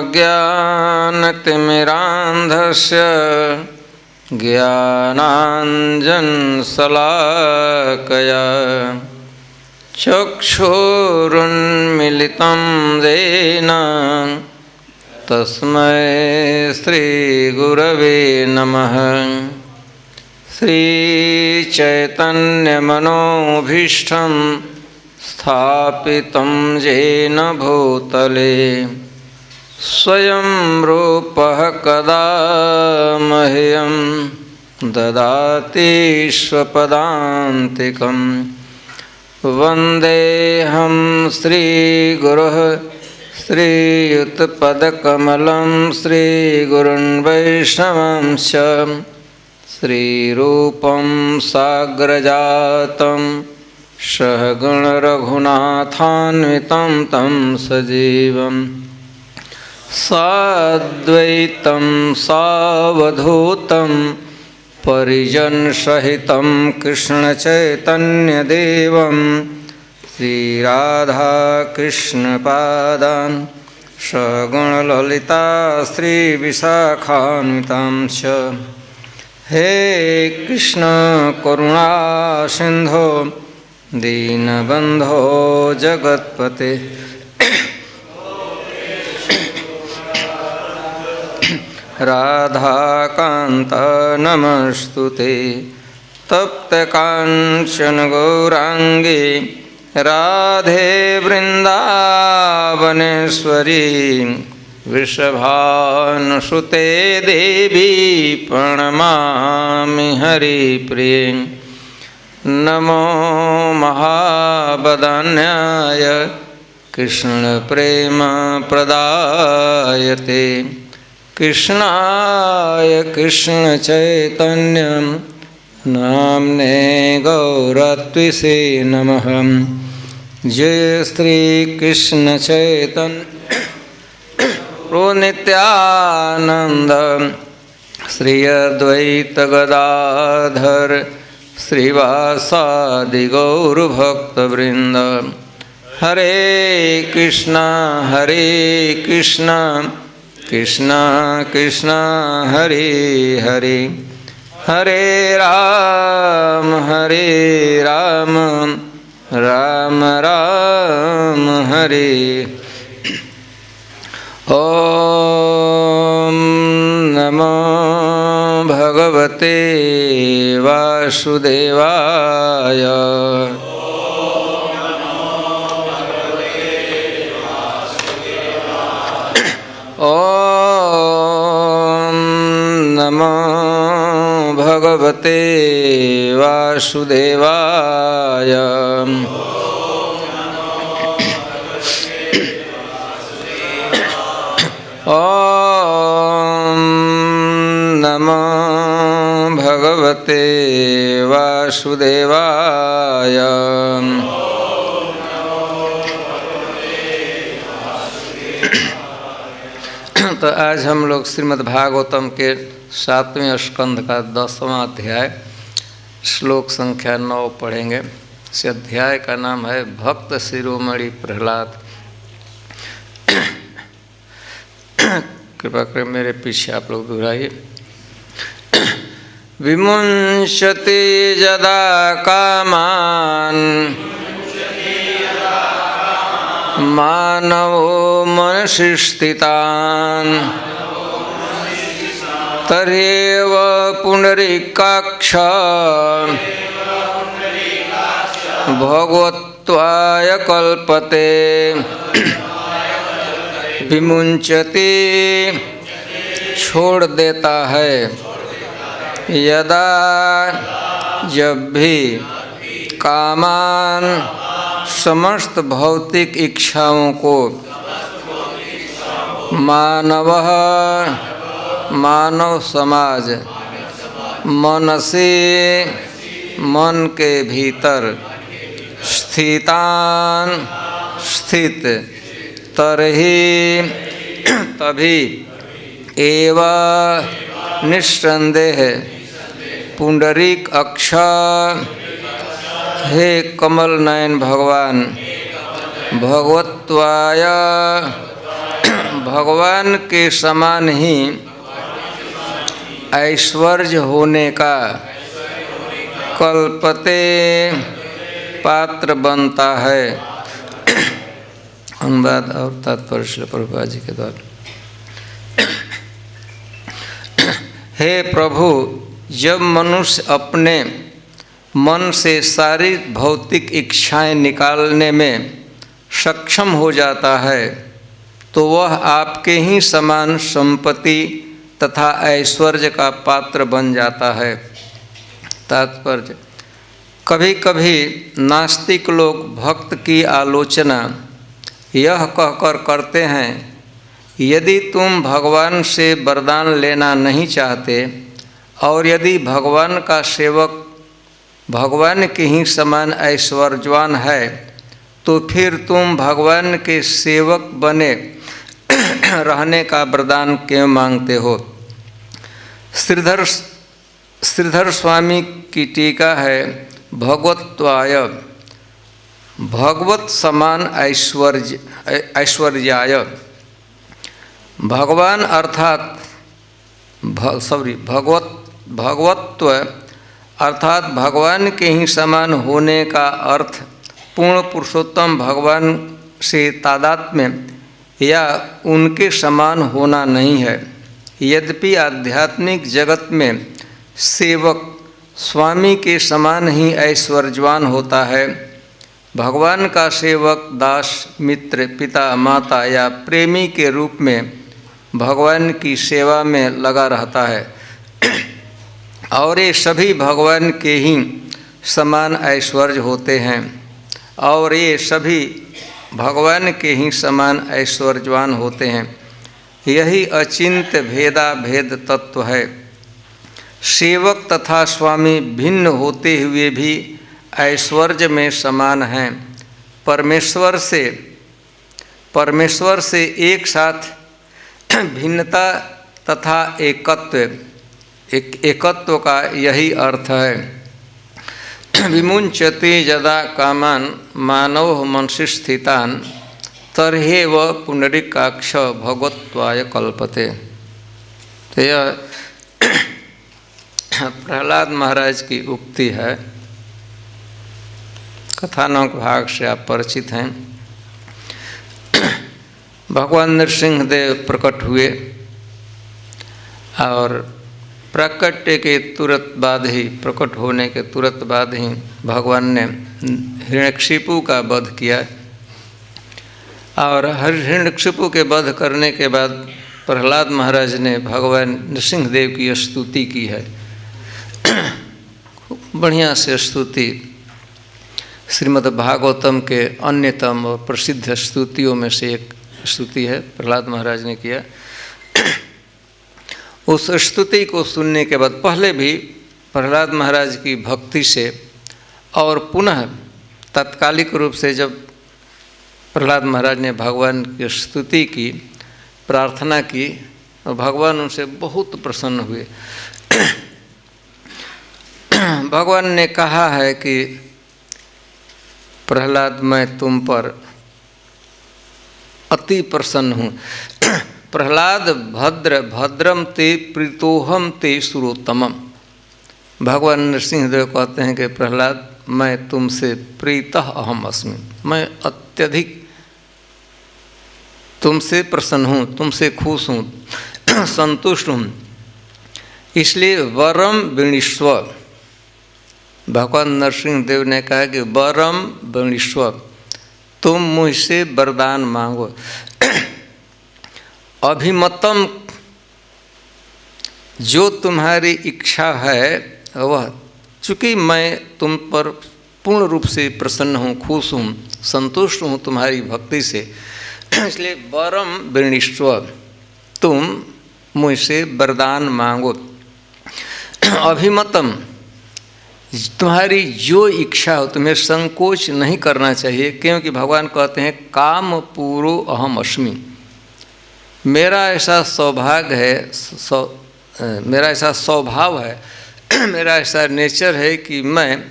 अज्ञानतिमिरान्धस्य ज्ञानाञ्जनशलाकया चक्षुरुन्मीलितं येन तस्मै श्रीगुरवे नमः। श्रीचैतन्यमनोभीष्टं स्थापितं येन भूतले स्वयं रूपः कदा मह्यं ददाति स्वपदान्तिकं। वन्देऽहं श्रीगुरुः श्रीयुतपदकमलं श्रीगुरुन् वैष्णवंश्च श्रीरूपं साग्रजातं सहगण रघुनाथान्वितं तं सजीवं साद्वैतं सावधूतं परिजनसहितं कृष्णचैतन्यदेवं श्रीराधाकृष्णपादान् सगुणललिता श्रीविशाखान्वितांश्च। हे कृष्ण करुणा सिंधो दीनबंधो जगत्पते राधाकान्त नमस्तुते। तप्त कांचन गौरांगी राधे वृंदावनेश्वरी वृषभानुसुते देवी प्रणमामि हरिप्रिये। नमो महावदन्याय कृष्णप्रेमप्रदायते कृष्णाय कृष्णचैतन्य नाम्ने गौरत्विषे नमः। जय श्री कृष्ण चैतन्य प्रभु नित्यानंद श्री अद्वैत गदाधर श्रीवासादि गौरभक्तवृंद। हरे कृष्णा कृष्णा कृष्णा हरे हरे हरे राम राम राम हरे। ओम नमो भगवते वासुदेवाय। ओम नमो भगवते वासुदेवाय। ओम नमो भगवते वासुदेवाय। तो आज हम लोग श्रीमद् भागवतम के 7वें स्कंध का 10वां अध्याय श्लोक संख्या 9 पढ़ेंगे। इस अध्याय का नाम है भक्त शिरोमणि प्रहलाद। कृपा कर मेरे पीछे आप लोग दोहराइए। विमुंचति यदा कामान् मानवो मनसि स्थितान् तर्ह्येव पुंडरीकाक्ष भगवत्वाय कल्पते। विमुंचति छोड़ देता है, यदा जब भी, कामान समस्त भौतिक इच्छाओं को, मानव समाज, मनसी मन के भीतर, स्थितान स्थित, तरहि तभी, एवा निस्संदेह, पुंडरीक अक्ष हे कमल नयन भगवान, भगवत्वाय भगवान के समान ही ऐश्वर्य होने का कल्पते पात्र बनता है। अनुवाद और तात्पर्य श्रील प्रभुपाद जी के द्वारा। हे प्रभु, जब मनुष्य अपने मन से सारी भौतिक इच्छाएं निकालने में सक्षम हो जाता है तो वह आपके ही समान संपत्ति तथा ऐश्वर्य का पात्र बन जाता है। तात्पर्य, कभी कभी नास्तिक लोग भक्त की आलोचना यह कहकर करते हैं, यदि तुम भगवान से वरदान लेना नहीं चाहते और यदि भगवान का सेवक भगवान के ही समान ऐश्वर्यवान है तो फिर तुम भगवान के सेवक बने रहने का वरदान क्यों मांगते हो। श्रीधर स्वामी की टीका है, भगवत्वाय भगवत समान ऐश्वर्याय। भगवान अर्थात भगवत्व अर्थात भगवान के ही समान होने का अर्थ पूर्ण पुरुषोत्तम भगवान से तादात्म्य या उनके समान होना नहीं है। यद्यपि आध्यात्मिक जगत में सेवक स्वामी के समान ही ऐश्वर्यवान होता है, भगवान का सेवक दास, मित्र, पिता, माता या प्रेमी के रूप में भगवान की सेवा में लगा रहता है और ये सभी भगवान के ही समान ऐश्वर्य होते हैं और ये सभी भगवान के ही समान ऐश्वर्यवान होते हैं। यही अचिंत्य भेदा भेद तत्व है। सेवक तथा स्वामी भिन्न होते हुए भी ऐश्वर्य में समान हैं। परमेश्वर से एक साथ भिन्नता तथा एकत्व का यही अर्थ है। विमुंचते यदा कामान मानव मनसि स्थितान तर्हेव पुंडरीकाक्ष भगवत्वाय कल्पते। तो यह प्रहलाद महाराज की उक्ति है। कथानक भाग से आप परिचित हैं। भगवान नृसिंहदेव प्रकट हुए और प्राकट्य के तुरंत बाद ही, प्रकट होने के तुरंत बाद ही भगवान ने हिरण्यकशिपु का वध किया और हिरण्यकशिपु के वध करने के बाद प्रहलाद महाराज ने भगवान नृसिंहदेव की स्तुति की है। बढ़िया से स्तुति श्रीमद् भागवतम के अन्यतम और प्रसिद्ध स्तुतियों में से एक स्तुति है, प्रहलाद महाराज ने किया। उस स्तुति को सुनने के बाद पहले भी प्रहलाद महाराज की भक्ति से और पुनः तात्कालिक रूप से जब प्रहलाद महाराज ने भगवान की स्तुति की, प्रार्थना की, और भगवान उनसे बहुत प्रसन्न हुए। भगवान ने कहा है कि प्रहलाद, मैं तुम पर अति प्रसन्न हूँ। प्रहलाद भद्रम ते प्रीतोहम ते सुरोत्तमम। भगवान नृसिंहदेव कहते हैं कि प्रहलाद, मैं तुमसे प्रीतः अहम अस्मि, मैं अत्यधिक तुमसे प्रसन्न हूँ, तुमसे खुश हूँ, संतुष्ट हूँ, इसलिए वरम विणीष्व। भगवान नरसिंहदेव ने कहा कि वरम विणीष्व, तुम मुझसे वरदान मांगो। अभिमतम, जो तुम्हारी इच्छा है वह, चूँकि मैं तुम पर पूर्ण रूप से प्रसन्न हूँ, खुश हूँ, संतुष्ट हूँ तुम्हारी भक्ति से, इसलिए वरम विणीष्व, तुम मुझसे वरदान मांगो। अभिमतम, तुम्हारी जो इच्छा हो, तुम्हें संकोच नहीं करना चाहिए, क्योंकि भगवान कहते हैं काम पूरो अहम अस्मि। मेरा ऐसा सौभाग्य है, मेरा ऐसा स्वभाव है, मेरा ऐसा नेचर है कि मैं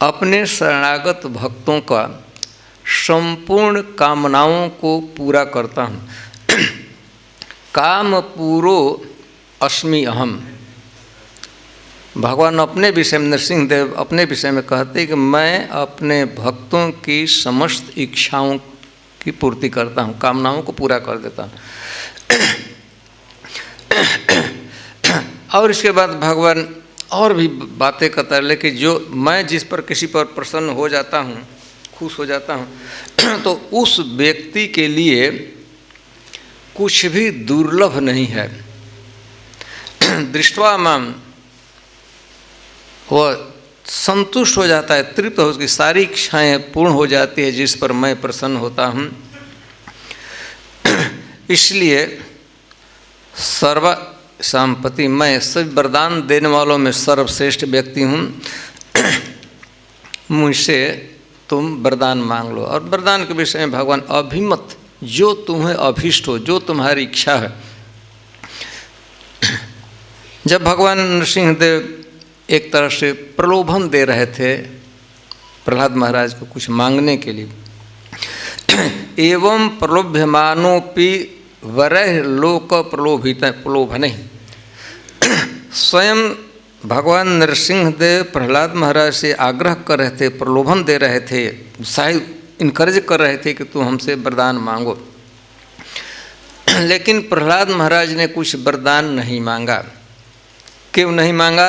अपने शरणागत भक्तों का संपूर्ण कामनाओं को पूरा करता हूँ। काम पूरो अस्मि अहम। भगवान अपने विषय में, नरसिंह देव अपने विषय में कहते हैं कि मैं अपने भक्तों की समस्त इच्छाओं की पूर्ति करता हूँ, कामनाओं को पूरा कर देता हूँ। और इसके बाद भगवान और भी बातें करता है, लेकिन जो मैं जिस पर किसी पर प्रसन्न हो जाता हूँ, खुश हो जाता हूँ, तो उस व्यक्ति के लिए कुछ भी दुर्लभ नहीं है। दृष्टवा माम, वह संतुष्ट हो जाता है, तृप्त हो, उसकी सारी इच्छाएं पूर्ण हो जाती है जिस पर मैं प्रसन्न होता हूँ। इसलिए सर्व संपत्ति, मैं सब वरदान देने वालों में सर्वश्रेष्ठ व्यक्ति हूँ। मुझसे तुम वरदान मांग लो। और वरदान के विषय में भगवान अभिमत, जो तुम्हें अभीष्ट हो, जो तुम्हारी इच्छा है। जब भगवान नरसिंहदेव एक तरह से प्रलोभन दे रहे थे प्रहलाद महाराज को कुछ मांगने के लिए, एवं प्रलोभ्यमानोपि वरह लोक प्रलोभन, स्वयं भगवान नरसिंहदेव प्रहलाद महाराज से आग्रह कर रहे थे, प्रलोभन दे रहे थे, उत्साहित इनकरेज कर रहे थे कि तू हमसे वरदान मांगो। लेकिन प्रहलाद महाराज ने कुछ वरदान नहीं मांगा। क्यों नहीं मांगा?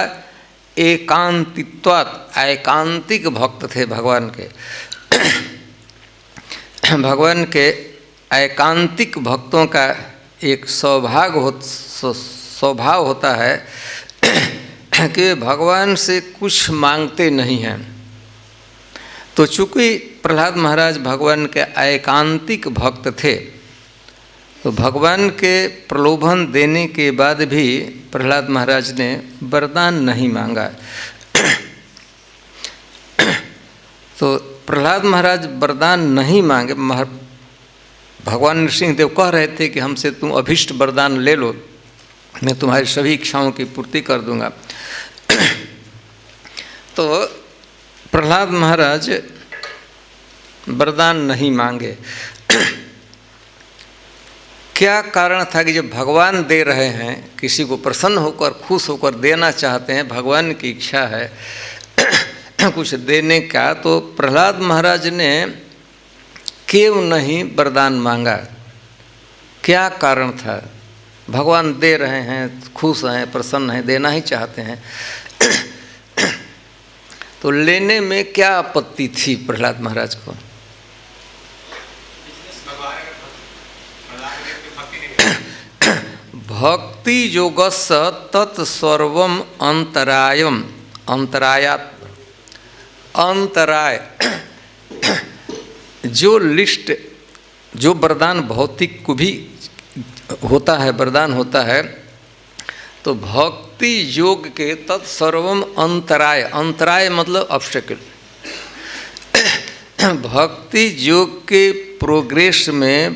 एकांतित्वात्, एकांतिक भक्त थे भगवान के। भगवान के एकांतिक भक्तों का एक स्वभाव होता है कि भगवान से कुछ मांगते नहीं हैं। तो चूँकि प्रहलाद महाराज भगवान के एकांतिक भक्त थे, तो भगवान के प्रलोभन देने के बाद भी प्रहलाद महाराज ने वरदान नहीं मांगा। तो प्रहलाद महाराज वरदान नहीं मांगे। भगवान नरसिंहदेव कह रहे थे कि हमसे तुम अभीष्ट वरदान ले लो, मैं तुम्हारी सभी इच्छाओं की पूर्ति कर दूंगा। तो प्रहलाद महाराज वरदान नहीं मांगे। क्या कारण था कि जब भगवान दे रहे हैं, किसी को प्रसन्न होकर खुश होकर देना चाहते हैं, भगवान की इच्छा है कुछ देने का, तो प्रहलाद महाराज ने क्यों नहीं वरदान मांगा? क्या कारण था? भगवान दे रहे हैं, खुश हैं, प्रसन्न हैं, देना ही चाहते हैं, तो लेने में क्या आपत्ति थी प्रहलाद महाराज को? भक्ति योगस्स तत्सर्वम अंतरायम, अंतरायात, अंतराय जो लिस्ट, जो वरदान भौतिक को भी होता है, वरदान होता है, तो भक्ति योग के तत्सर्वम अंतराय, अंतराय मतलब ऑब्स्टेकल। भक्ति योग के प्रोग्रेस में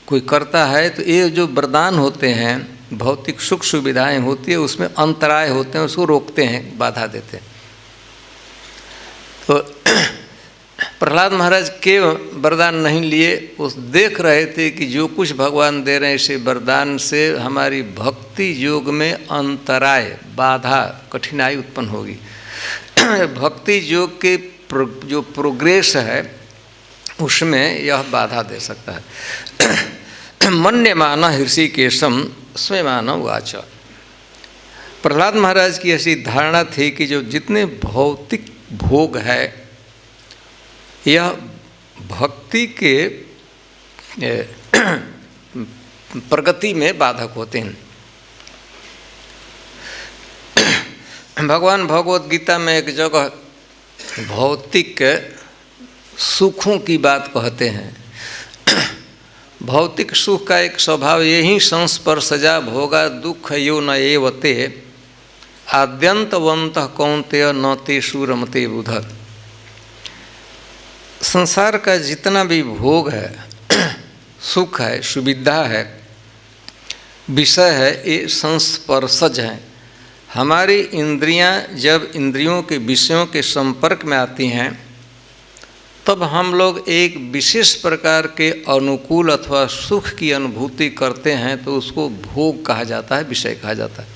कोई करता है तो ये जो वरदान होते हैं, भौतिक सुख सुविधाएं होती है, उसमें अंतराय होते हैं, उसको रोकते हैं, बाधा देते हैं। तो प्रहलाद महाराज के वरदान नहीं लिए, उस देख रहे थे कि जो कुछ भगवान दे रहे हैं इसे वरदान से हमारी भक्ति योग में अंतराय, बाधा, कठिनाई उत्पन्न होगी। भक्ति योग के जो प्रोग्रेस है उसमें यह बाधा दे सकता है। मन्यमान हृषिकेशम स्वयं उवाच। प्रहलाद महाराज की ऐसी धारणा थी कि जो जितने भौतिक भोग है यह भक्ति के प्रगति में बाधक होते हैं। भगवान भगवत गीता में एक जगह भौतिक सुखों की बात कहते हैं। भौतिक सुख का एक स्वभाव यही संस्पर्शजा भोगा दुख यो न एवते आद्यंतवंत कौन्तेय न तेषु रमते बुध। संसार का जितना भी भोग है, सुख है, सुविधा है, विषय है, ये संस्पर्शज हैं। हमारी इंद्रियां जब इंद्रियों के विषयों के संपर्क में आती हैं तब हम लोग एक विशेष प्रकार के अनुकूल अथवा सुख की अनुभूति करते हैं, तो उसको भोग कहा जाता है, विषय कहा जाता है।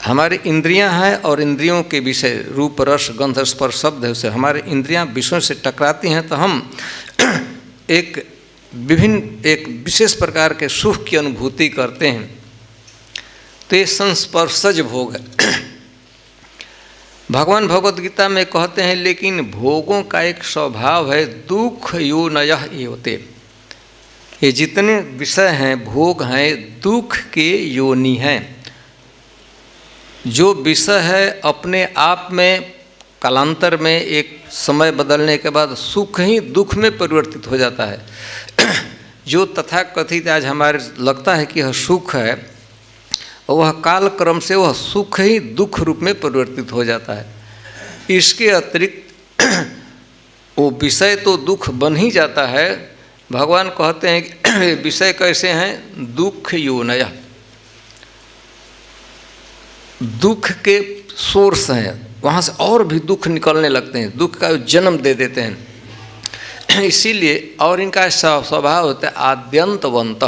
हमारी इंद्रियां हैं और इंद्रियों के विषय रूप रस गंध स्पर्श शब्द है, उससे हमारे इंद्रियां विषयों से टकराती हैं, तो हम एक विशेष प्रकार के सुख की अनुभूति करते हैं। तो ये संस्पर्शज भोग है। भगवान भगवद गीता में कहते हैं, लेकिन भोगों का एक स्वभाव है दुख योनयः एवते। ये जितने विषय हैं, भोग हैं, दुख के योनि हैं। जो विषय है अपने आप में कालांतर में एक समय बदलने के बाद सुख ही दुख में परिवर्तित हो जाता है। जो तथाकथित आज हमारे लगता है कि यह सुख है, वह काल क्रम से वह सुख ही दुख रूप में परिवर्तित हो जाता है। इसके अतिरिक्त वो विषय तो दुख बन ही जाता है। भगवान कहते हैं कि विषय कैसे हैं, दुख योनयः, दुख के सोर्स हैं, वहाँ से और भी दुख निकलने लगते हैं, दुख का जन्म दे देते हैं। इसीलिए और इनका स्वभाव होता है आद्यंतवंत।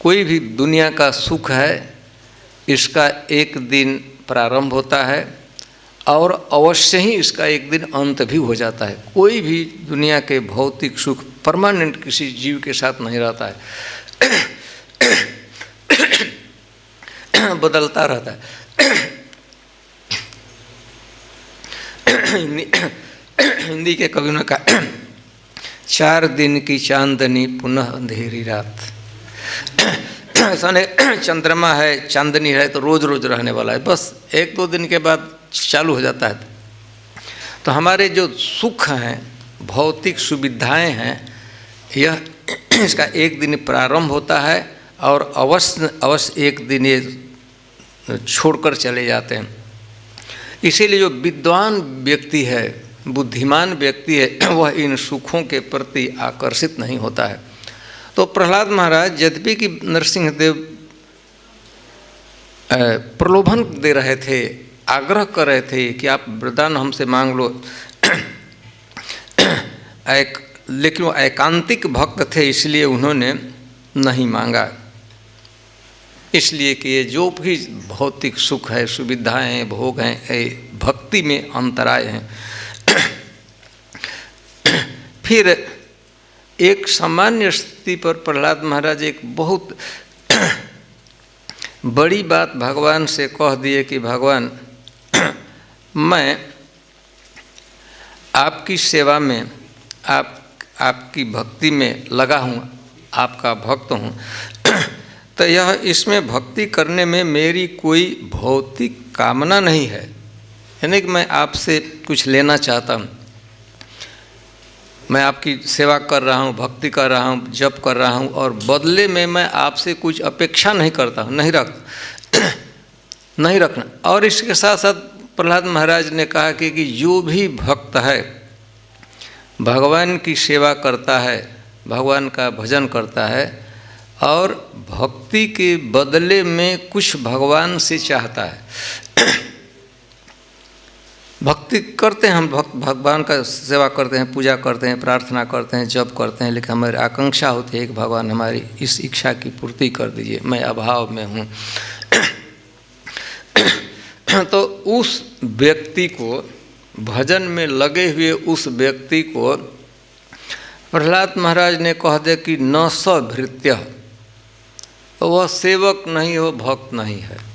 कोई भी दुनिया का सुख है, इसका एक दिन प्रारंभ होता है और अवश्य ही इसका एक दिन अंत भी हो जाता है। कोई भी दुनिया के भौतिक सुख परमानेंट किसी जीव के साथ नहीं रहता है, बदलता रहता है। हिंदी के कवि ने कहा, 4 दिन की चांदनी पुनः अंधेरी रात। ऐसा नहीं चंद्रमा है, चांदनी है तो रोज रोज रहने वाला है, बस 1-2 दिन के बाद चालू हो जाता है। तो हमारे जो सुख हैं, भौतिक सुविधाएं हैं, यह इसका एक दिन प्रारंभ होता है और अवश्य एक दिन ये छोड़कर चले जाते हैं। इसीलिए जो विद्वान व्यक्ति है, बुद्धिमान व्यक्ति है, वह इन सुखों के प्रति आकर्षित नहीं होता है। तो प्रहलाद महाराज यद्यपि कि नरसिंहदेव प्रलोभन दे रहे थे, आग्रह कर रहे थे कि आप वरदान हमसे मांग लो, लेकिन वो एकांतिक भक्त थे, इसलिए उन्होंने नहीं मांगा। इसलिए कि ये जो भी भौतिक सुख है, सुविधाएं हैं, भोग हैं, भक्ति में अंतराय हैं। फिर एक सामान्य स्थिति पर प्रहलाद महाराज एक बहुत बड़ी बात भगवान से कह दिए कि भगवान, मैं आपकी सेवा में, आपकी भक्ति में लगा हूँ, आपका भक्त हूँ, तो यह इसमें भक्ति करने में मेरी कोई भौतिक कामना नहीं है, यानी कि मैं आपसे कुछ लेना चाहता हूँ। मैं आपकी सेवा कर रहा हूँ, भक्ति कर रहा हूँ, जप कर रहा हूँ, और बदले में मैं आपसे कुछ अपेक्षा नहीं करता हूँ, नहीं रखना। और इसके साथ साथ प्रहलाद महाराज ने कहा कि जो भी भक्त है, भगवान की सेवा करता है, भगवान का भजन करता है और भक्ति के बदले में कुछ भगवान से चाहता है। भक्ति करते हैं हम, भगवान का सेवा करते हैं, पूजा करते हैं, प्रार्थना करते हैं, जप करते हैं, लेकिन हमारी आकांक्षा होती है कि भगवान हमारी इस इच्छा की पूर्ति कर दीजिए, मैं अभाव में हूँ। तो उस व्यक्ति को, भजन में लगे हुए उस व्यक्ति को प्रहलाद महाराज ने कह दिया कि न स भृत्य, वह सेवक नहीं हो, भक्त नहीं है।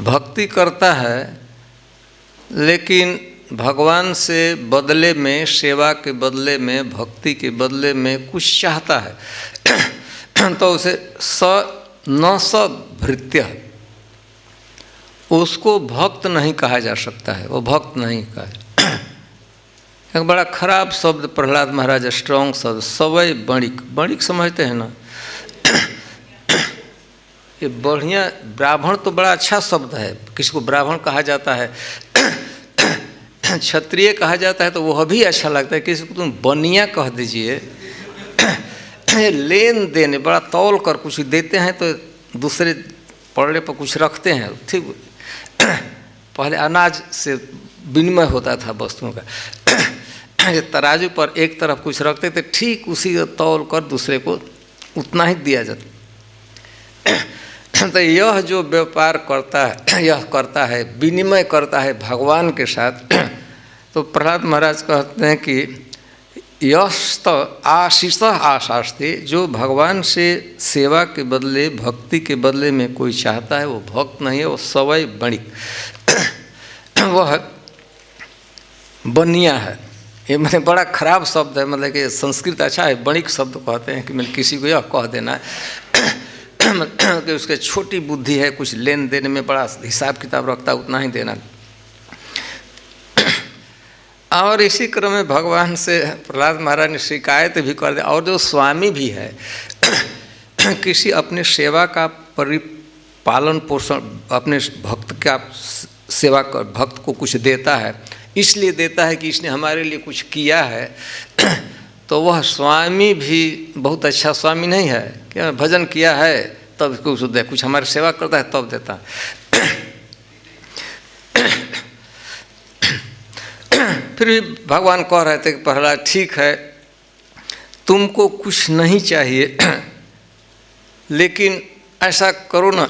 भक्ति करता है लेकिन भगवान से बदले में, सेवा के बदले में, भक्ति के बदले में कुछ चाहता है। तो उसे न स भृत्य, उसको भक्त नहीं कहा जा सकता है, वो भक्त नहीं कहा। एक बड़ा खराब शब्द प्रहलाद महाराज, स्ट्रॉन्ग शब्द, सवय बणिक। बणिक समझते हैं ना, ये बढ़िया, ब्राह्मण तो बड़ा अच्छा शब्द है, किसी को ब्राह्मण कहा जाता है, क्षत्रिय कहा जाता है तो वह भी अच्छा लगता है। किसी को तुम बनिया कह दीजिए, लेन देन बड़ा तौल कर कुछ देते हैं तो दूसरे पड़े पर कुछ रखते हैं। ठीक, पहले अनाज से विनिमय होता था वस्तुओं का। तराजू पर एक तरफ कुछ रखते थे, ठीक उसी को तौल कर दूसरे को उतना ही दिया जाता। तो यह जो व्यापार करता है, यह करता है, विनिमय करता है भगवान के साथ। तो प्रहलाद महाराज कहते हैं कि यस्त आशीष आशास्ते, जो भगवान से सेवा के बदले, भक्ति के बदले में कोई चाहता है, वो भक्त नहीं है, वो सवै बणिक, वह बनिया है। ये मतलब बड़ा खराब शब्द है, मतलब कि संस्कृत अच्छा है, बणिक शब्द कहते हैं कि मतलब किसी को यह कह देना है कि उसके छोटी बुद्धि है, कुछ लेन देन में बड़ा हिसाब किताब रखता है, उतना ही देना। और इसी क्रम में भगवान से प्रहलाद महाराज ने शिकायत भी कर दी। और जो स्वामी भी है, किसी अपने सेवा का पालन पोषण, अपने भक्त का सेवा कर, भक्त को कुछ देता है, इसलिए देता है कि इसने हमारे लिए कुछ किया है, तो वह स्वामी भी बहुत अच्छा स्वामी नहीं है। क्या भजन किया है तब कुछ दे, कुछ हमारी सेवा करता है तब देता है। फिर भी भगवान कह रहे थे कि प्रहलाद ठीक है, तुमको कुछ नहीं चाहिए, लेकिन ऐसा करो ना,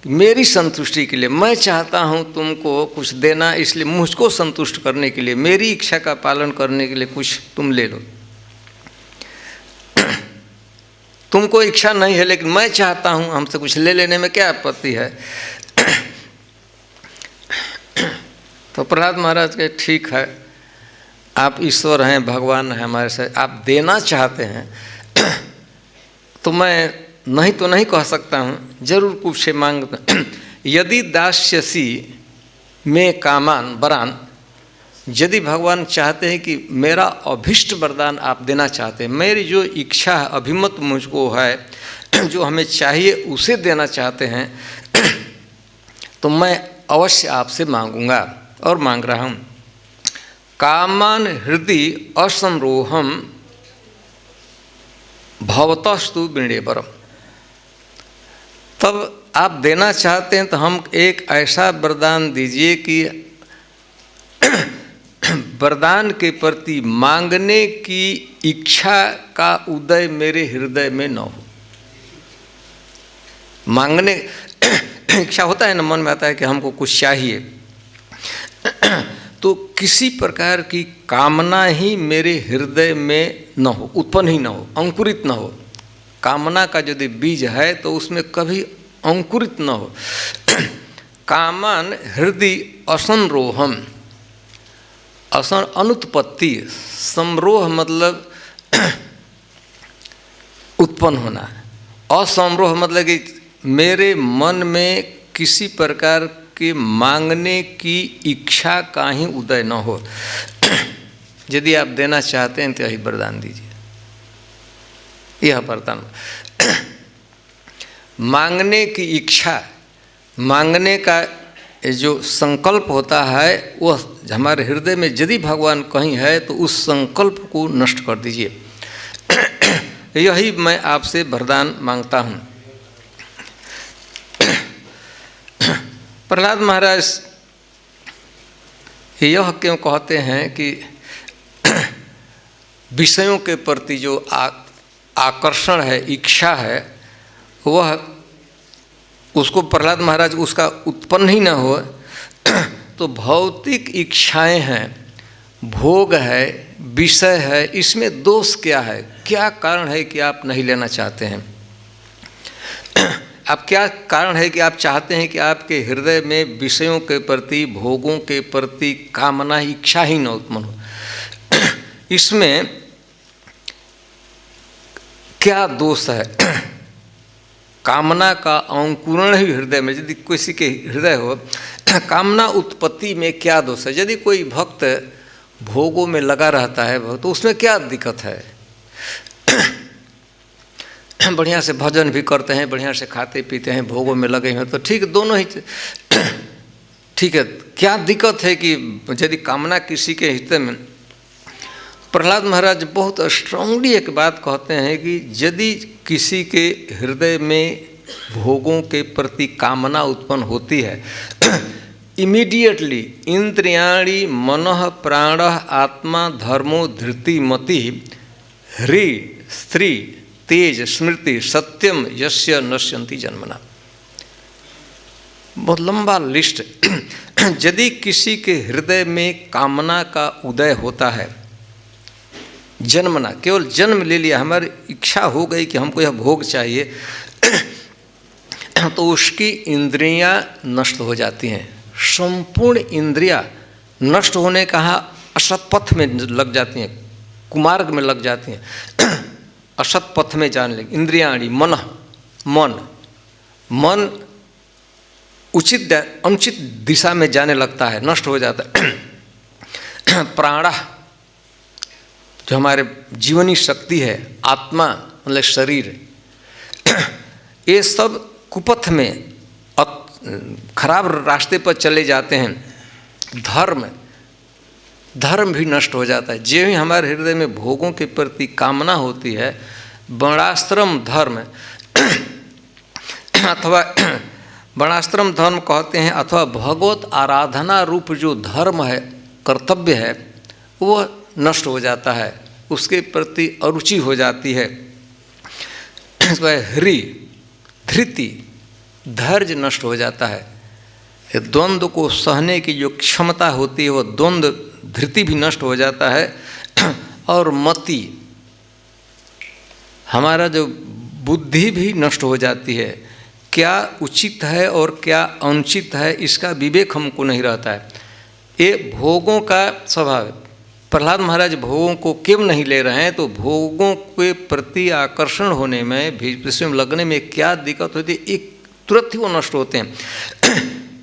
मेरी संतुष्टि के लिए, मैं चाहता हूँ तुमको कुछ देना, इसलिए मुझको संतुष्ट करने के लिए, मेरी इच्छा का पालन करने के लिए कुछ तुम ले लो। तुमको इच्छा नहीं है, लेकिन मैं चाहता हूँ, हमसे कुछ ले लेने में क्या आपत्ति है। तो प्रहलाद महाराज के ठीक है, आप ईश्वर हैं, भगवान हैं हमारे से, आप देना चाहते हैं तो मैं नहीं तो नहीं कह सकता हूँ, जरूर कुछ से मांग। यदि दास्यसी में कामान वरान, यदि भगवान चाहते हैं कि मेरा अभिष्ट वरदान आप देना चाहते हैं, मेरी जो इच्छा है, अभिमत मुझको है, जो हमें चाहिए उसे देना चाहते हैं, तो मैं अवश्य आपसे मांगूंगा और मांग रहा हूँ। कामान हृदय असंरोहम भवतस्तु विणेवरम। तब आप देना चाहते हैं तो हम एक ऐसा वरदान दीजिए कि वरदान के प्रति मांगने की इच्छा का उदय मेरे हृदय में न हो। मांगने इच्छा होता है ना, मन में आता है कि हमको कुछ चाहिए, तो किसी प्रकार की कामना ही मेरे हृदय में न हो, उत्पन्न ही न हो, अंकुरित न हो। कामना का यदि बीज है तो उसमें कभी अंकुरित न हो। कामान हृदय असंरोहम, असन अनुत्पत्ति, समरोह मतलब उत्पन्न होना, असमरोह मतलब कि मेरे मन में किसी प्रकार के मांगने की इच्छा का ही उदय न हो। यदि आप देना चाहते हैं तो यही वरदान दीजिए। यह वरदान मांगने की इच्छा, मांगने का जो संकल्प होता है वह हमारे हृदय में यदि भगवान कहीं है तो उस संकल्प को नष्ट कर दीजिए। यही मैं आपसे वरदान मांगता हूँ। प्रहलाद महाराज यह क्यों कहते हैं कि विषयों के प्रति जो आकर्षण है, इच्छा है, वह उसको प्रहलाद महाराज उसका उत्पन्न ही न हो, तो भौतिक इच्छाएं हैं, भोग है, विषय है, इसमें दोष क्या है, क्या कारण है कि आप नहीं लेना चाहते हैं? अब क्या कारण है कि आप चाहते हैं कि आपके हृदय में विषयों के प्रति, भोगों के प्रति कामना, इच्छा ही न उत्पन्न हो? इसमें क्या दोष है? कामना का अंकुरण ही हृदय में, यदि किसी के हृदय हो, कामना उत्पत्ति में क्या दोष है? यदि कोई भक्त भोगों में लगा रहता है तो उसमें क्या दिक्कत है? बढ़िया से भजन भी करते हैं, बढ़िया से खाते पीते हैं, भोगों में लगे हैं, तो ठीक, दोनों ही ठीक है। क्या दिक्कत है कि यदि कामना किसी के हृदय में? प्रहलाद महाराज बहुत स्ट्रांगली एक बात कहते हैं कि यदि किसी के हृदय में भोगों के प्रति कामना उत्पन्न होती है, इमीडिएटली इंद्रियाणि मनः प्राणः आत्मा धर्मो धृति मति ह्री स्त्री तेज स्मृति सत्यम यस्य नश्यन्ति जन्मना। बहुत लंबा लिस्ट। यदि किसी के हृदय में कामना का उदय होता है, जन्मना, केवल जन्म ले लिया, हमारी इच्छा हो गई कि हमको यह भोग चाहिए, तो उसकी इंद्रियां नष्ट हो जाती हैं। संपूर्ण इंद्रियां नष्ट होने का असत पथ में लग जाती हैं, कुमार्ग में लग जाती हैं, असत पथ में जाने लगी। इंद्रियाणि मन उचित अनुचित दिशा में जाने लगता है, नष्ट हो जाता है। प्राण, जो हमारे जीवनी शक्ति है, आत्मा मतलब शरीर, ये सब कुपथ में खराब रास्ते पर चले जाते हैं। धर्म भी नष्ट हो जाता है। जो ही हमारे हृदय में भोगों के प्रति कामना होती है, वर्णाश्रम धर्म अथवा वर्णाश्रम धर्म कहते हैं, अथवा भगवत आराधना रूप जो धर्म है, कर्तव्य है, वो नष्ट हो जाता है, उसके प्रति अरुचि हो जाती है। ह्री धृति, धैर्य नष्ट हो जाता है। द्वंद्व को सहने की जो क्षमता होती है, वो द्वंद्व धृति भी नष्ट हो जाता है। और मति, हमारा जो बुद्धि भी नष्ट हो जाती है। क्या उचित है और क्या अनुचित है, इसका विवेक हमको नहीं रहता है। ये भोगों का स्वभाव है। प्रहलाद महाराज भोगों को क्यों नहीं ले रहे हैं? तो भोगों के प्रति आकर्षण होने में, विषय में लगने में क्या दिक्कत होती है, एक तुरंत ही वो नष्ट होते हैं।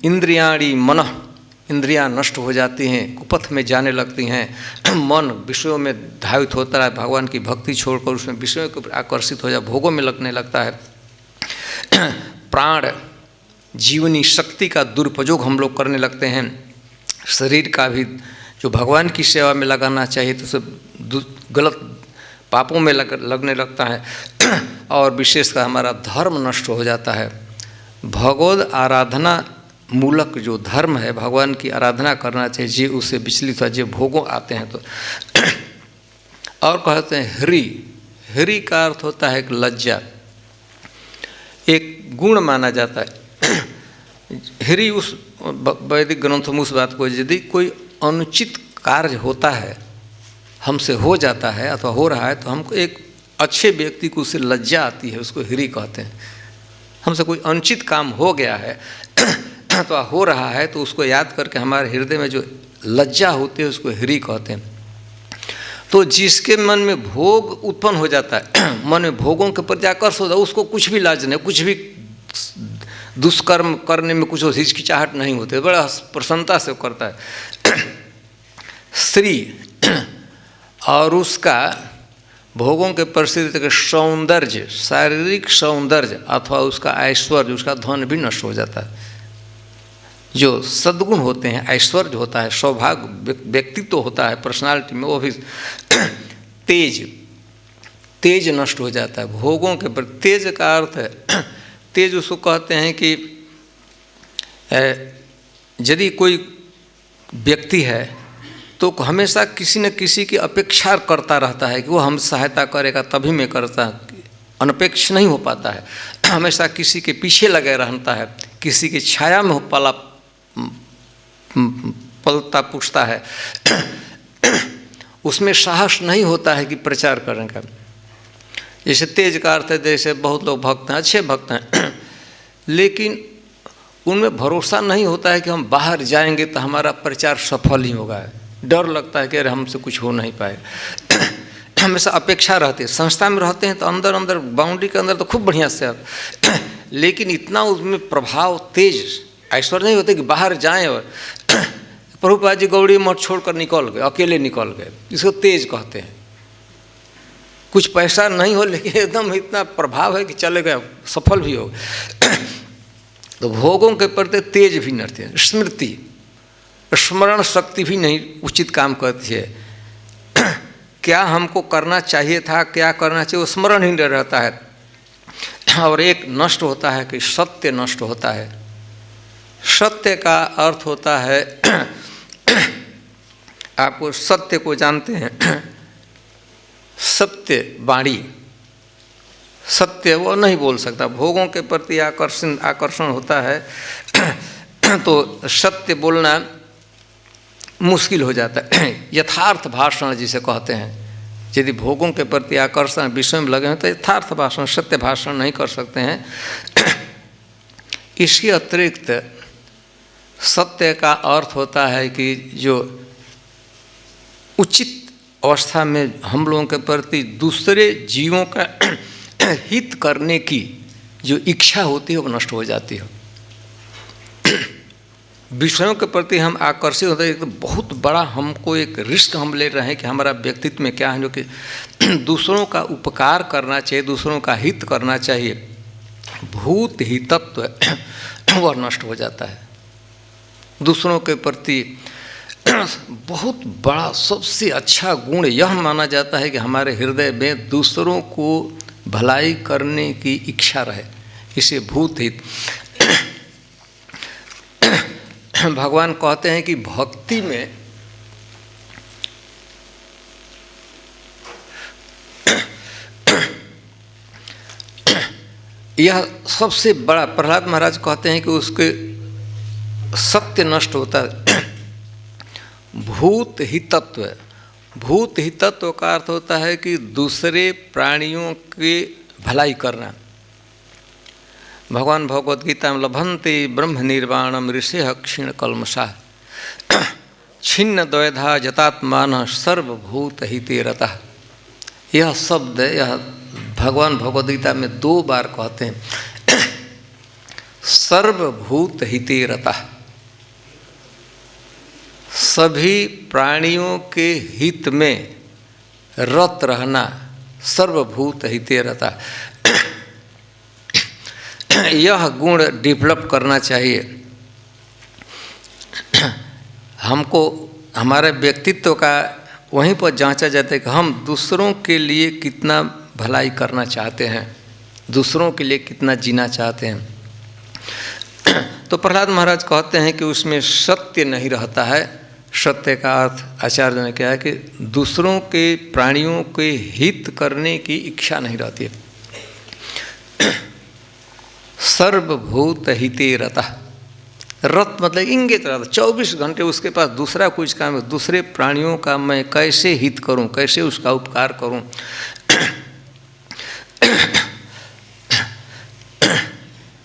इंद्रियाणि मनः, इंद्रियां नष्ट हो जाती हैं, कुपथ में जाने लगती हैं। मन विषयों में धावित होता है, भगवान की भक्ति छोड़कर उसमें विषयों को आकर्षित हो जाए, भोगों में लगने लगता है। प्राण, जीवनी शक्ति का दुरुपयोग हम लोग करने लगते हैं। शरीर का भी जो भगवान की सेवा में लगाना चाहिए तो सब गलत पापों में लगने लगता है। और विशेषकर हमारा धर्म नष्ट हो जाता है। भगवद आराधना मूलक जो धर्म है, भगवान की आराधना करना चाहिए, जे उससे विचलित है, जो भोगों आते हैं तो। और कहते हैं ह्री का अर्थ होता है एक लज्जा, एक गुण माना जाता है। ह्री उस वैदिक ग्रंथों में उस बात को, यदि कोई अनुचित कार्य होता है, हमसे हो जाता है अथवा हो रहा है, तो हमको एक अच्छे व्यक्ति को उससे लज्जा आती है, उसको ह्री कहते हैं। हमसे कोई अनुचित काम हो गया है अथवा हो रहा है, तो उसको याद करके हमारे हृदय में जो लज्जा होती है, उसको ह्री कहते हैं। तो जिसके मन में भोग उत्पन्न हो जाता है, मन में भोगों के प्रति आकर्षण होता है, उसको कुछ भी लाज नहीं, कुछ भी दुष्कर्म करने में कुछ हिचकिचाहट नहीं होती, बड़ा प्रसन्नता से करता है। स्त्री, और उसका भोगों के प्रसिद्ध के सौंदर्य, शारीरिक सौंदर्य अथवा उसका ऐश्वर्य, उसका धन भी नष्ट हो जाता है। जो सद्गुण होते हैं, ऐश्वर्य होता है, सौभाग्य, व्यक्तित्व होता है पर्सनालिटी में, वो भी। तेज नष्ट हो जाता है भोगों के प्रति। तेज का अर्थ है, तेज उसको कहते हैं कि यदि कोई व्यक्ति है तो हमेशा किसी न किसी की अपेक्षा करता रहता है कि वो हम सहायता करेगा तभी मैं करता, अनपेक्ष नहीं हो पाता है। हमेशा किसी के पीछे लगे रहता है, किसी की छाया में पलता पूछता है। उसमें साहस नहीं होता है कि प्रचार करने का। जैसे तेज का अर्थ है, जैसे बहुत लोग भक्त हैं, अच्छे भक्त हैं, लेकिन उनमें भरोसा नहीं होता है कि हम बाहर जाएंगे तो हमारा प्रचार सफल ही होगा। डर लगता है कि अरे हमसे कुछ हो नहीं पाएगा। हमेशा अपेक्षा रहती है। संस्था में रहते हैं तो अंदर अंदर बाउंड्री के अंदर तो खूब बढ़िया से, लेकिन इतना उसमें प्रभाव तेज ऐश्वर्य नहीं होते कि बाहर जाएं और प्रभुपाद जी गौड़ी मठ छोड़कर निकल गए, अकेले निकल गए, इसको तेज कहते हैं। कुछ पैसा नहीं हो लेकिन एकदम इतना प्रभाव है कि चले गए, सफल भी हो गए। तो भोगों के प्रति तेज भी नष्ट है। स्मृति, स्मरण शक्ति भी नहीं उचित काम करती है। क्या हमको करना चाहिए था, क्या करना चाहिए, वो स्मरण ही नहीं रहता है। और एक नष्ट होता है कि सत्य नष्ट होता है। सत्य का अर्थ होता है, आपको सत्य को जानते हैं, सत्य वाणी, सत्य वो नहीं बोल सकता, भोगों के प्रति आकर्षण होता है तो सत्य बोलना मुश्किल हो जाता है। यथार्थ भाषण जिसे कहते हैं, यदि भोगों के प्रति आकर्षण विषय में लगे हैं तो यथार्थ भाषण, सत्य भाषण नहीं कर सकते हैं। इसके अतिरिक्त सत्य का अर्थ होता है कि जो उचित अवस्था में हम लोगों के प्रति दूसरे जीवों का हित करने की जो इच्छा होती है वो नष्ट हो जाती है। विषयों के प्रति हम आकर्षित होते हैं, तो बहुत बड़ा हमको एक रिस्क हम ले रहे हैं कि हमारा व्यक्तित्व में क्या है, जो कि दूसरों का उपकार करना चाहिए, दूसरों का हित करना चाहिए, भूत हितत्व वह नष्ट हो जाता है। दूसरों के प्रति बहुत बड़ा सबसे अच्छा गुण यह माना जाता है कि हमारे हृदय में दूसरों को भलाई करने की इच्छा रहे, इसे भूत हित। भगवान कहते हैं कि भक्ति में यह सबसे बड़ा, प्रहलाद महाराज कहते हैं कि उसके सत्य नष्ट होता है। भूत हितत्व, भूत हितत्व का अर्थ होता है कि दूसरे प्राणियों की भलाई करना। भगवान भगवद गीता में लभन्ते ब्रह्म निर्वाणम ऋषिः क्षीण कल्मषा छिन्न द्वैधा जतात्मान सर्वभूत हिते रतः। यह शब्द यह भगवान भगवद गीता में 2 बार कहते हैं, सर्वभूत हिते रतः, सभी प्राणियों के हित में रत रहना, सर्वभूत हिते रतः। यह गुण डेवलप करना चाहिए हमको। हमारे व्यक्तित्व का वहीं पर जांचा जाता है कि हम दूसरों के लिए कितना भलाई करना चाहते हैं, दूसरों के लिए कितना जीना चाहते हैं। तो प्रहलाद महाराज कहते हैं कि उसमें सत्य नहीं रहता है। सत्य का अर्थ आचार्य ने कहा कि दूसरों के प्राणियों के हित करने की इच्छा नहीं रहती है। सर्वभूत हिते रतः, रत मतलब इंगित रहता, 24 घंटे उसके पास दूसरा कुछ काम है, दूसरे प्राणियों का मैं कैसे हित करूं, कैसे उसका उपकार करूं।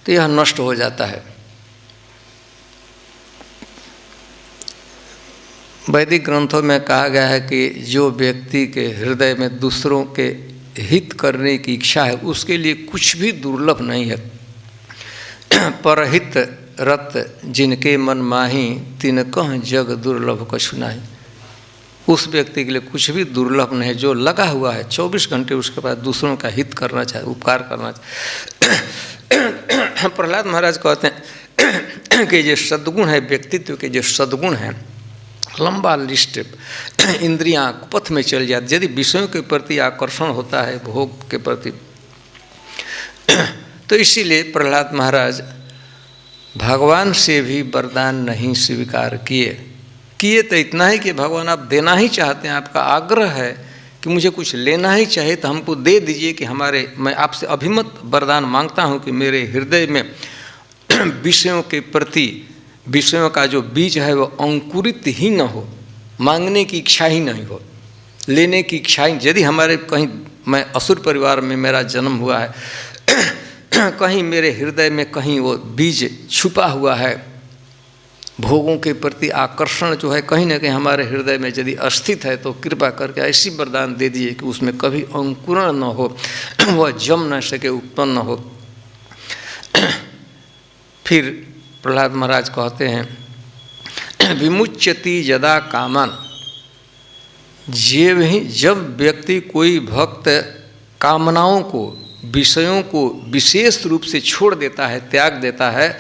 तो यह नष्ट हो जाता है। वैदिक ग्रंथों में कहा गया है कि जो व्यक्ति के हृदय में दूसरों के हित करने की इच्छा है उसके लिए कुछ भी दुर्लभ नहीं है। परहित रत जिनके मन माही तिनकह जग दुर्लभ कछु नाही। उस व्यक्ति के लिए कुछ भी दुर्लभ नहीं है जो लगा हुआ है 24 घंटे उसके पास दूसरों का हित करना चाहे, उपकार करना चाहे। प्रहलाद महाराज कहते हैं कि जो सद्गुण है, व्यक्तित्व के जो सद्गुण हैं, लंबा लिस्ट, इंद्रियां पथ में चल जाती। यदि विषयों के प्रति आकर्षण होता है, भोग के प्रति, तो इसीलिए प्रहलाद महाराज भगवान से भी वरदान नहीं स्वीकार किए तो इतना ही कि भगवान आप देना ही चाहते हैं, आपका आग्रह है कि मुझे कुछ लेना ही चाहिए तो हमको दे दीजिए कि मैं आपसे अभिमत वरदान मांगता हूँ कि मेरे हृदय में विषयों के प्रति, विषयों का जो बीज है वो अंकुरित ही न हो, मांगने की इच्छा ही नहीं हो, लेने की इच्छा ही। यदि हमारे कहीं, मैं असुर परिवार में मेरा जन्म हुआ है, कहीं मेरे हृदय में कहीं वो बीज छुपा हुआ है, भोगों के प्रति आकर्षण जो है कहीं ना कहीं हमारे हृदय में यदि अस्थित है, तो कृपा करके ऐसी वरदान दे दीजिए कि उसमें कभी अंकुरण न हो, वह जम न सके, उत्पन्न न हो। फिर प्रहलाद महाराज कहते हैं विमुच्यति यदा कामान, जब व्यक्ति कोई भक्त कामनाओं को, विषयों को विशेष रूप से छोड़ देता है, त्याग देता है,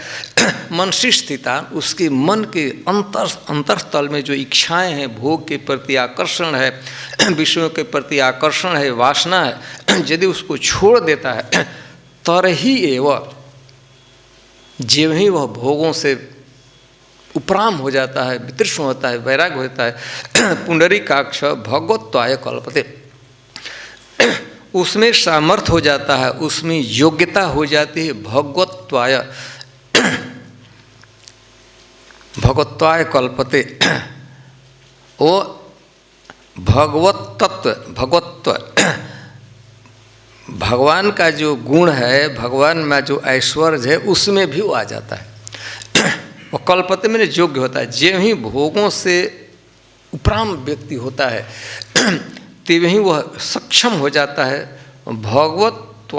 मनसी स्थिता, उसके मन के अंतरतल में जो इच्छाएं हैं, भोग के प्रति आकर्षण है, विषयों के प्रति आकर्षण है, वासना है, यदि उसको छोड़ देता है तरही एवं, जब ही वह भोगों से उपराम हो जाता है, वितृष्ण होता है, वैराग्य होता है। पुंडरीकाक्ष भगवत्वाय कल्पते, उसमें सामर्थ्य हो जाता है, उसमें योग्यता हो जाती है। भगवत्वाय, भगवत्वाय कल्पते, वो भगवत तत्व, भगवत्व, भगवान का जो गुण है, भगवान में जो ऐश्वर्य है, उसमें भी वो आ जाता है। वो कल्पते में योग्य होता है। जे ही भोगों से उपराम व्यक्ति होता है तब ही वह सक्षम हो जाता है भगवत्व,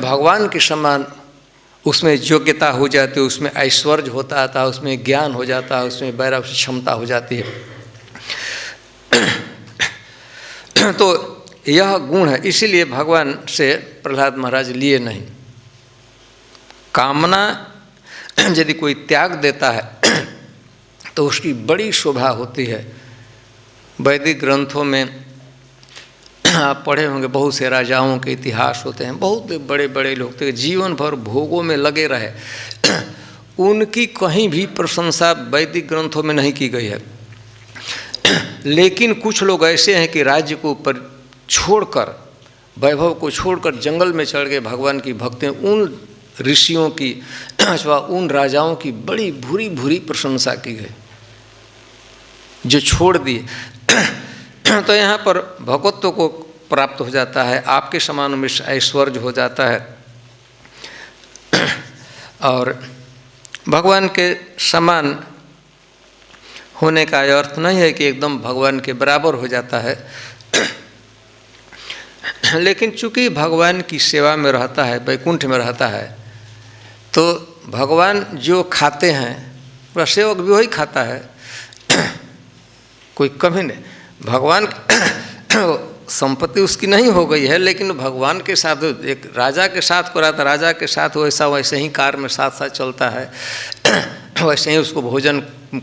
भगवान के समान उसमें योग्यता हो जाती है, उसमें ऐश्वर्य होता है, उसमें ज्ञान हो जाता है, उसमें वैराग्य क्षमता हो जाती है। तो यह गुण है, इसीलिए भगवान से प्रहलाद महाराज लिए नहीं। कामना यदि कोई त्याग देता है तो उसकी बड़ी शोभा होती है। वैदिक ग्रंथों में आप पढ़े होंगे, बहुत से राजाओं के इतिहास होते हैं, बहुत बड़े बड़े लोग थे, जीवन भर भोगों में लगे रहे। उनकी कहीं भी प्रशंसा वैदिक ग्रंथों में नहीं की गई है। लेकिन कुछ लोग ऐसे हैं कि राज्य को ऊपर छोड़कर, वैभव को छोड़कर जंगल में चढ़ गए भगवान की भक्ति, उन ऋषियों की अथवा उन राजाओं की बड़ी भूरी भूरी प्रशंसा की गई जो छोड़ दिए। तो यहाँ पर भगवत्व को प्राप्त हो जाता है, आपके समान में ऐश्वर्य हो जाता है। और भगवान के समान होने का अर्थ नहीं है कि एकदम भगवान के बराबर हो जाता है। लेकिन चूंकि भगवान की सेवा में रहता है, वैकुंठ में रहता है, तो भगवान जो खाते हैं वह सेवक भी वही खाता है, कोई कमी नहीं। भगवान संपत्ति उसकी नहीं हो गई है, लेकिन भगवान के साथ, एक राजा के साथ को रहता, राजा के साथ वैसे ही कार में साथ साथ चलता है, वैसे ही उसको भोजन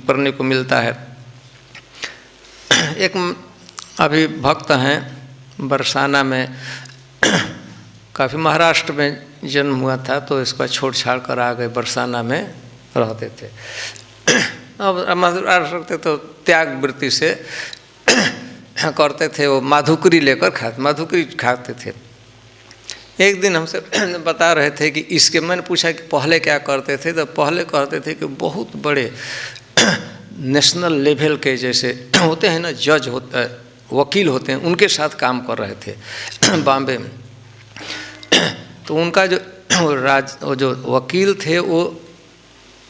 करने को मिलता है। एक अभी भक्त हैं बरसाना में, काफ़ी महाराष्ट्र में जन्म हुआ था, तो इसका छोड़ छाड़ कर आ गए, बरसाना में रहते थे। अब महाराष्ट्र तो त्याग वृत्ति से करते थे, वो माधुकरी लेकर माधुकरी खाते थे। एक दिन हमसे बता रहे थे कि इसके, मैंने पूछा कि पहले क्या करते थे, तो पहले कहते थे कि बहुत बड़े नेशनल लेवल के जैसे होते हैं ना, जज होता है, वकील होते हैं, उनके साथ काम कर रहे थे बॉम्बे में। तो उनका वो जो वकील थे वो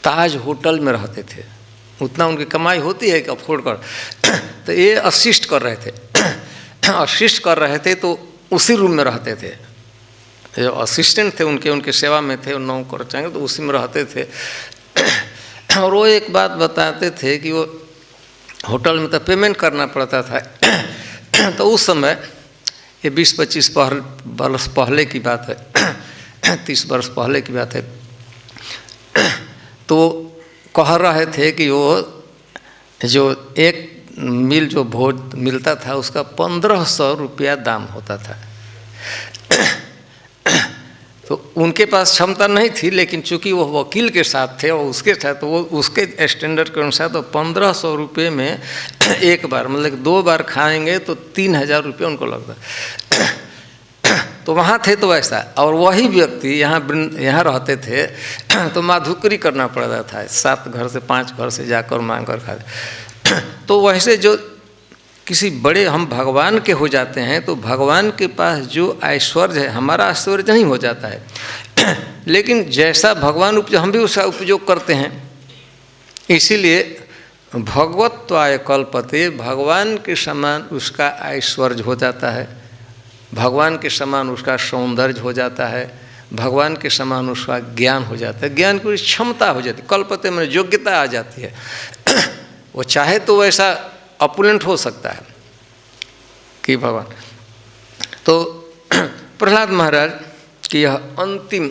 ताज होटल में रहते थे, उतना उनकी कमाई होती है कि अफोर्ड कर। तो ये असिस्ट कर रहे थे, असिस्ट कर रहे थे, तो उसी रूम में रहते थे। जो असिस्टेंट थे उनके सेवा में थे, नौकर चाहेंगे तो उसी में रहते थे। और वो एक बात बताते थे कि वो होटल में तो पेमेंट करना पड़ता था। तो उस समय, ये 20-25 वर्ष पहले की बात है, 30 वर्ष पहले की बात है, तो कह रहे थे कि वो जो एक मील जो भोज मिलता था उसका 1500 रुपया दाम होता था। तो उनके पास क्षमता नहीं थी, लेकिन चूंकि वो वकील के साथ थे और उसके साथ, तो वो उसके स्टैंडर्ड के अनुसार तो 1500 रुपये में एक बार, मतलब 2 बार खाएंगे तो 3000 रुपये उनको लगता। तो वहाँ थे तो ऐसा, और वही व्यक्ति यहाँ रहते थे तो माधुकरी करना पड़ता था, 7 घर से 5 घर से जाकर मांग कर खाते। तो वैसे जो किसी बड़े हम भगवान के हो जाते हैं, तो भगवान के पास जो ऐश्वर्य है, हमारा ऐश्वर्य नहीं हो जाता है। लेकिन जैसा भगवान हम भी उसका उपयोग करते हैं। इसीलिए भगवत्वाय कल्पते, भगवान के समान उसका ऐश्वर्य हो जाता है, भगवान के समान उसका सौंदर्य हो जाता है, भगवान के समान उसका ज्ञान हो जाता है, ज्ञान की क्षमता हो जाती है, कल्पते में योग्यता आ जाती है। वो चाहे तो वैसा अपुलेंट हो सकता है कि भगवान। तो प्रहलाद महाराज की यह अंतिम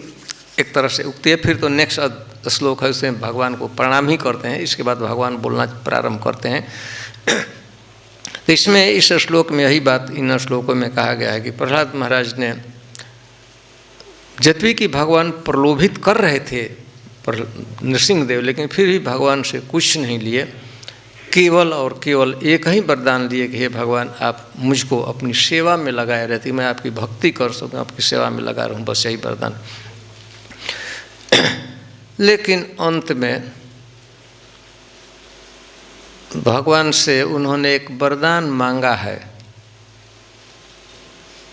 एक तरह से उक्ति है। फिर तो नेक्स्ट श्लोक है, उसमें भगवान को प्रणाम ही करते हैं, इसके बाद भगवान बोलना प्रारंभ करते हैं। तो इसमें इस श्लोक में यही बात इन श्लोकों में कहा गया है कि प्रहलाद महाराज ने, जब भी कि भगवान प्रलोभित कर रहे थे नृसिंह देव, लेकिन फिर भी भगवान से कुछ नहीं लिए, केवल और केवल एक ही वरदान लिए कि हे भगवान आप मुझको अपनी सेवा में लगाए रहती, मैं आपकी भक्ति कर सकूँ, आपकी सेवा में लगा रहूँ, बस यही वरदान। लेकिन अंत में भगवान से उन्होंने एक वरदान मांगा है।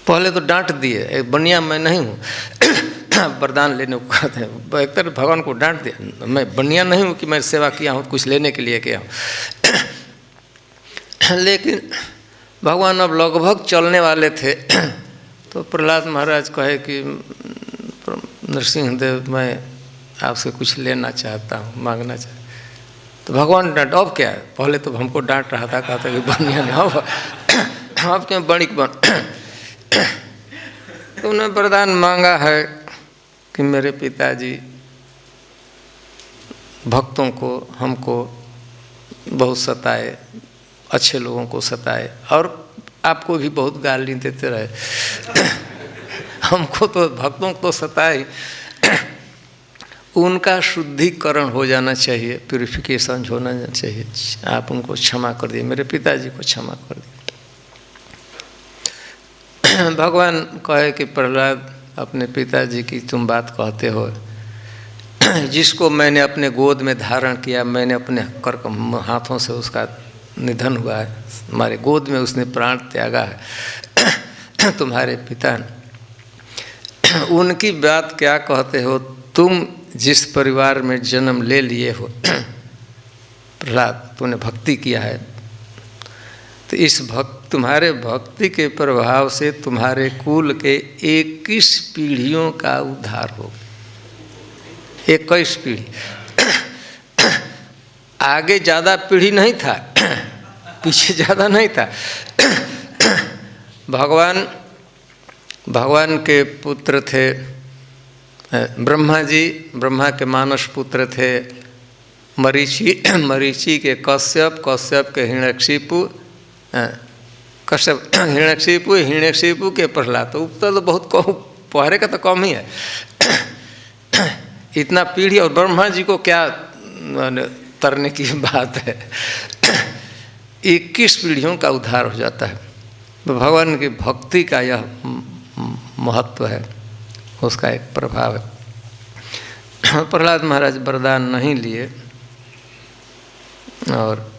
पहले तो डांट दिए, एक बनिया मैं नहीं हूँ वरदान लेने को कहते हैं, एक तरह भगवान को डांट दिया, मैं बनिया नहीं हूँ कि मैं सेवा किया हूँ, कुछ लेने के लिए किया हूँ। लेकिन भगवान अब लगभग चलने वाले थे तो प्रहलाद महाराज कहे कि नरसिंह देव मैं आपसे कुछ लेना चाहता हूँ, मांगना चाहता। तो भगवान डांट, अब क्या है, पहले तो हमको डांट रहा था, कहता कि बनिया नहीं, अब क्यों बणिक बन। तो उन्होंने वरदान मांगा है कि मेरे पिताजी भक्तों को, हमको बहुत सताए, अच्छे लोगों को सताए और आपको भी बहुत गाली देते रहे। हमको तो भक्तों को सताए, उनका शुद्धिकरण हो जाना चाहिए, प्यूरिफिकेशन होना चाहिए, आप उनको क्षमा कर दिए, मेरे पिताजी को क्षमा कर दिए। भगवान कहे कि प्रहलाद अपने पिताजी की तुम बात कहते हो, जिसको मैंने अपने गोद में धारण किया, मैंने अपने हाथों से उसका निधन हुआ है, हमारे गोद में उसने प्राण त्यागा है, तुम्हारे पिता ने, उनकी बात क्या कहते हो? तुम जिस परिवार में जन्म ले लिए हो प्रहलाद, तूने भक्ति किया है, तो इस तुम्हारे भक्ति के प्रभाव से तुम्हारे कुल के 21 पीढ़ियों का उद्धार हो। 21 पीढ़ी, आगे ज़्यादा पीढ़ी नहीं था, पीछे ज़्यादा नहीं था। भगवान के पुत्र थे ब्रह्मा जी, ब्रह्मा के मानस पुत्र थे मरीचि, मरीचि के कश्यप, कश्यप के हिरण्यकशिपु, कश्यप हिरण्यकशिपु, हिरण्यकशिपु के प्रहलाद। तो उत्तर तो बहुत कम, पहरे का तो कम ही है। इतना पीढ़ी, और ब्रह्मा जी को क्या तरने की बात है। 21 पीढ़ियों का उद्धार हो जाता है। तो भगवान की भक्ति का यह महत्व है, उसका एक प्रभाव है। प्रहलाद महाराज वरदान नहीं लिए और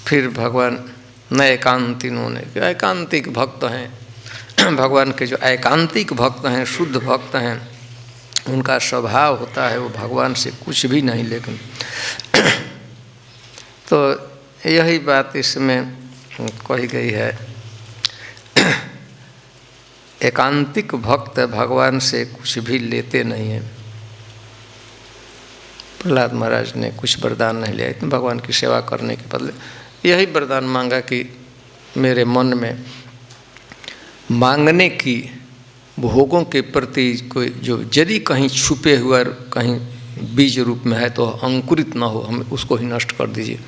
फिर भगवान न एकांती, उन्होंने एकांतिक भक्त हैं, भगवान के जो एकांतिक भक्त हैं, शुद्ध भक्त हैं, उनका स्वभाव होता है वो भगवान से कुछ भी नहीं। लेकिन तो यही बात इसमें कही गई है, एकांतिक भक्त भगवान से कुछ भी लेते नहीं हैं। प्रहलाद महाराज ने कुछ वरदान नहीं लिया, इतने भगवान की सेवा करने के बदले यही वरदान मांगा कि मेरे मन में मांगने की, भोगों के प्रति कोई जो यदि कहीं छुपे हुआ कहीं बीज रूप में है तो अंकुरित ना हो, हम उसको ही नष्ट कर दीजिए।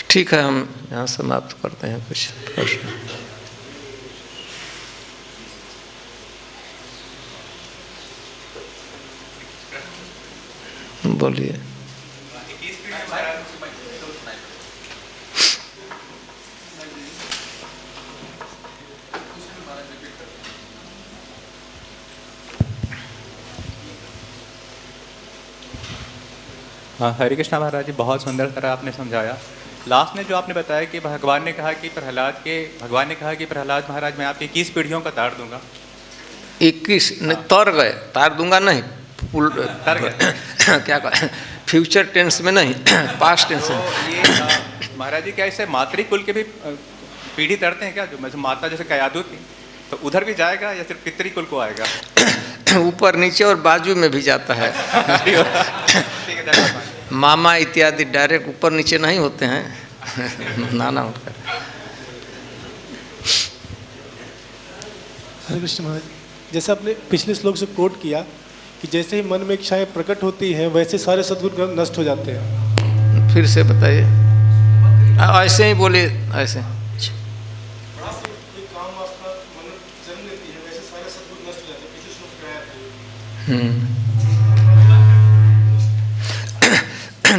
ठीक है, हम यहाँ समाप्त करते हैं। कुछ प्रश्न? बोलिए। हरे कृष्णा महाराज जी, बहुत सुंदर तरह आपने समझाया। लास्ट में जो आपने बताया कि भगवान ने कहा कि प्रहलाद महाराज मैं आपकी 21 पीढ़ियों का तार दूंगा। 21 तर गए, तार दूंगा नहीं, तर गए क्या कहा, फ्यूचर टेंस में नहीं, पास्ट टेंस में। ये महाराज जी क्या इससे मातृकुल के भी पीढ़ी तरते हैं क्या? जो माता जैसे कयादू थी, तो उधर भी जाएगा या सिर्फ पितृकुल को आएगा? ऊपर नीचे और बाजू में भी जाता है। मामा इत्यादि डायरेक्ट ऊपर नीचे नहीं होते हैं, नाना होता है। हरे कृष्ण महाराज, जैसे आपने पिछले श्लोक से कोट किया कि जैसे ही मन में इच्छाएं प्रकट होती हैं वैसे सारे सद्गुण नष्ट हो जाते हैं। फिर से बताइए। ऐसे ही बोले, ऐसे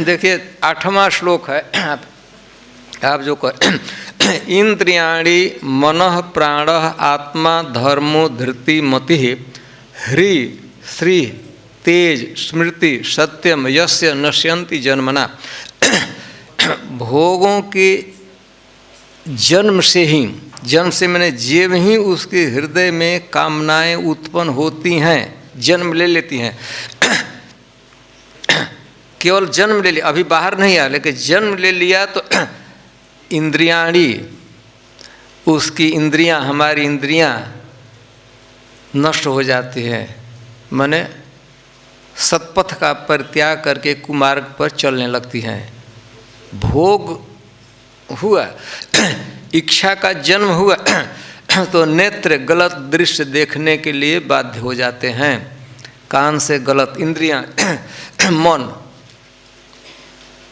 देखिए 8वां श्लोक है, आप जो कह इंद्रियाणि मनः प्राणः आत्मा धर्मो धृति मति ह्री श्री तेज स्मृति सत्यम यस्य नश्यन्ति जन्मना। भोगों के जन्म से ही, जन्म से मैंने जीव ही उसके हृदय में कामनाएं उत्पन्न होती हैं, जन्म ले लेती हैं। केवल जन्म ले लिया, अभी बाहर नहीं आया, लेकिन जन्म ले लिया तो इंद्रियाणी, उसकी इंद्रियां, हमारी इंद्रियां नष्ट हो जाती हैं, माने सत्पथ का परित्याग करके कुमार्ग पर चलने लगती हैं। भोग हुआ, इच्छा का जन्म हुआ तो नेत्र गलत दृश्य देखने के लिए बाध्य हो जाते हैं, कान से गलत, इंद्रियां,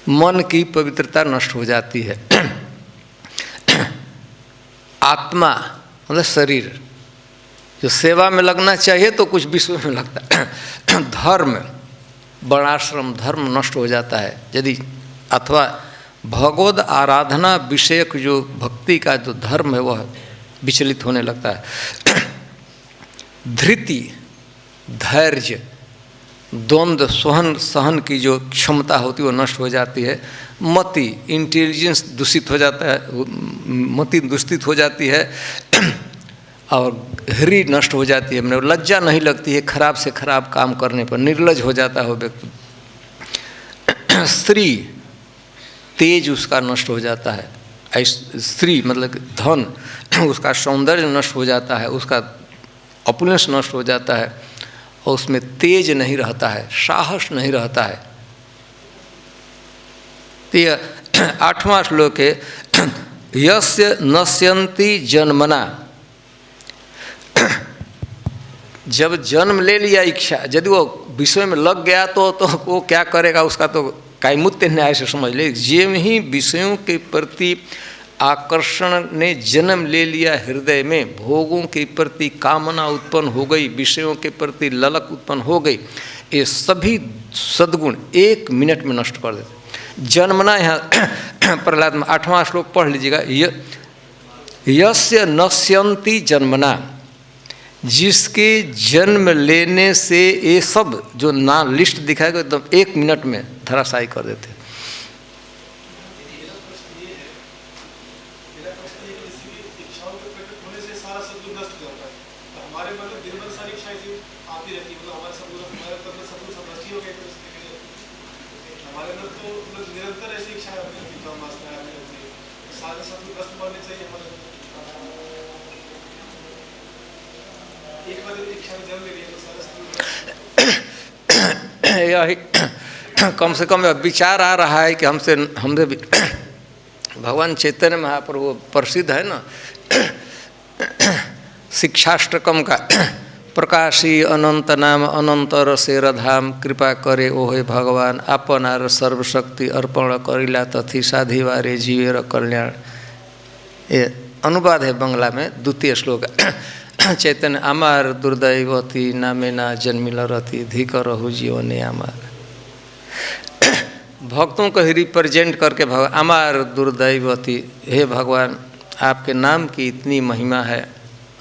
मन की पवित्रता नष्ट हो जाती है। आत्मा मतलब शरीर जो सेवा में लगना चाहिए तो कुछ विश्व में लगता है। धर्म, वर्णाश्रम धर्म नष्ट हो जाता है यदि, अथवा भगवद आराधना विषयक जो भक्ति का जो धर्म है वह विचलित होने लगता है। धृति, धैर्य, द्वंद्व सहन की जो क्षमता होती है वो नष्ट हो जाती है। मति, इंटेलिजेंस दूषित हो जाता है, मति दूषित हो जाती है। और हृदय नष्ट हो जाती है, मतलब लज्जा नहीं लगती है खराब से खराब काम करने पर, निर्लज हो जाता है व्यक्ति। स्त्री, तेज उसका नष्ट हो जाता है। स्त्री मतलब धन, उसका सौंदर्य नष्ट हो जाता है, उसका ऑपुलेंस नष्ट हो जाता है, और उसमें तेज नहीं रहता है, साहस नहीं रहता है। तो यह 8वां श्लोक है, यस्य नश्यन्ति जन्मना। जब जन्म ले लिया इच्छा, यदि वो विषय में लग गया तो वो क्या करेगा, उसका तो कायमुत्य न्याय से समझ ले। जिन ही विषयों के प्रति आकर्षण ने जन्म ले लिया हृदय में, भोगों के प्रति कामना उत्पन्न हो गई, विषयों के प्रति ललक उत्पन्न हो गई, ये सभी सद्गुण 1 मिनट में नष्ट कर देते। जन्मना, यहाँ प्रहलाद में 8वां श्लोक पढ़ लीजिएगा, यस्य नश्यन्ति जन्मना, जिसके जन्म लेने से ये सब जो ना लिस्ट दिखाएगा एकदम 1 मिनट में धराशायी कर देते। यही कम से कम विचार आ रहा है कि हमसे भगवान चैतन्य महाप्रभु प्रसिद्ध है ना, शिक्षाष्टकम का, प्रकाशी अनंत नाम अनंत रसेर धाम, कृपा करे ओहे भगवान, आपनार सर्वशक्ति अर्पण करिला तथी साधिवारे जीवेर कल्याण। ये अनुवाद है बंगला में, 2 श्लोक। चैतन्य आमार दुर्दैवती नामे ना जन्मिल रति धिक रहु जीवने आमार। भक्तों को ही रिप्रेजेंट करके भगवान आमार दुर्दैवती, हे भगवान आपके नाम की इतनी महिमा है,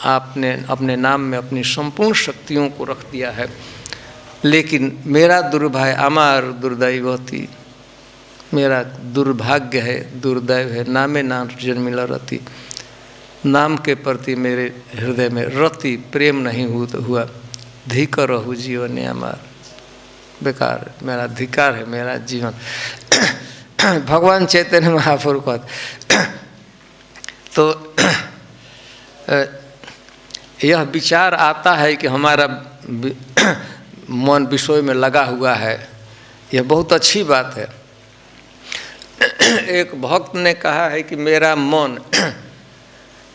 आपने अपने नाम में अपनी संपूर्ण शक्तियों को रख दिया है, लेकिन मेरा दुर्भाग्य, आमार दुर्दैवती, मेरा दुर्भाग्य है, दुर्दैव है, नामे ना जन्मिल रति, नाम के प्रति मेरे हृदय में रति प्रेम नहीं हुआ, धिक रहु जीवन हमार, बेकार, मेरा धिकार है मेरा जीवन। भगवान चैतन्य महाप्रभु को तो यह विचार आता है कि हमारा मन विषय में लगा हुआ है, यह बहुत अच्छी बात है। एक भक्त ने कहा है कि मेरा मन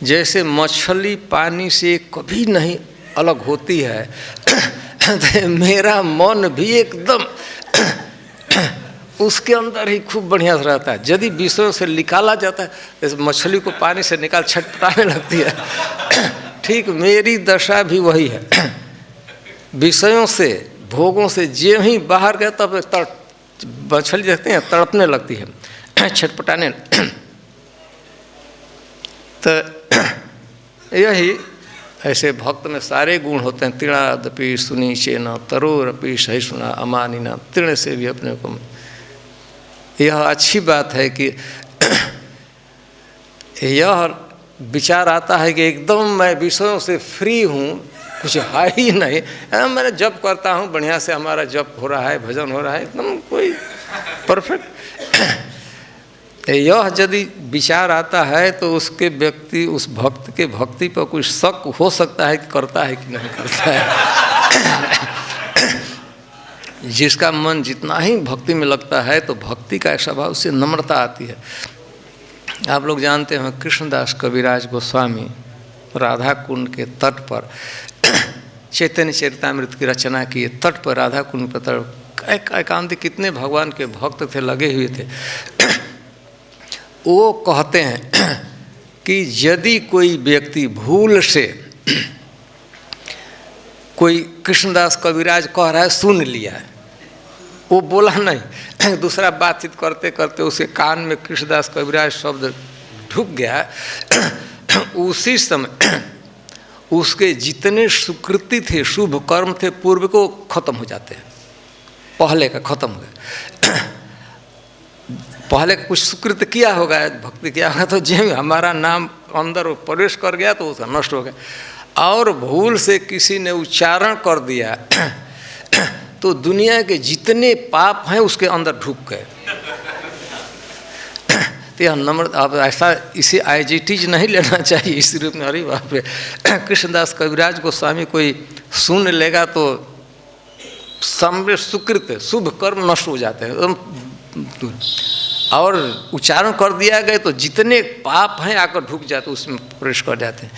जैसे मछली पानी से कभी नहीं अलग होती है, तो मेरा मन भी एकदम उसके अंदर ही खूब बढ़िया से रहता है। यदि विषयों से निकाला जाता है, जैसे मछली को पानी से निकाल छटपटाने लगती है, ठीक मेरी दशा भी वही है। विषयों से, भोगों से जे ही बाहर गया तब मछली देखते हैं तड़पने लगती है, छटपटाने। तो यही ऐसे भक्त में सारे गुण होते हैं। तृणादपि सुनीचेन तरोरपि सहिष्णुना अमानिना, तृण से भी अपने को। यह अच्छी बात है कि यह विचार आता है कि एकदम मैं विषयों से फ्री हूँ, कुछ है ही नहीं, मैं जप करता हूँ बढ़िया से, हमारा जप हो रहा है, भजन हो रहा है, एकदम कोई परफेक्ट। यह यदि विचार आता है तो उसके व्यक्ति, उस भक्त के भक्ति पर कुछ शक हो सकता है कि करता है कि नहीं करता है। जिसका मन जितना ही भक्ति में लगता है तो भक्ति का स्वभाव से नम्रता आती है। आप लोग जानते हैं कृष्णदास कविराज गोस्वामी राधा कुंड के तट पर चैतन्य चरितामृत की रचना किए। तट पर राधा कुंड पर तट एकांत कितने भगवान के भक्त थे, लगे हुए थे। वो कहते हैं कि यदि कोई व्यक्ति भूल से, कोई कृष्णदास कविराज कह रहा है सुन लिया है, वो बोला नहीं, दूसरा बातचीत करते करते उसके कान में कृष्णदास कविराज शब्द ढुक गया, उसी समय उसके जितने सुकृति थे, शुभ कर्म थे पूर्व को, खत्म हो जाते हैं। पहले का खत्म हो गया। पहले कुछ सुकृत किया होगा, भक्ति किया होगा, तो जब हमारा नाम अंदर प्रवेश कर गया तो उसका नष्ट हो गया। और भूल से किसी ने उच्चारण कर दिया तो दुनिया के जितने पाप हैं उसके अंदर ढुक गए। तो यह नम्र, अब ऐसा इसे आईजीटीज नहीं लेना चाहिए इस रूप में। अरे बाप रे, कृष्णदास कविराज गोस्वामी कोई सुन लेगा तो सम्य सुकृत शुभ कर्म नष्ट हो जाते हैं, और उच्चारण कर दिया गया तो जितने पाप हैं आकर ढुक जाते, उसमें प्रवेश कर जाते हैं।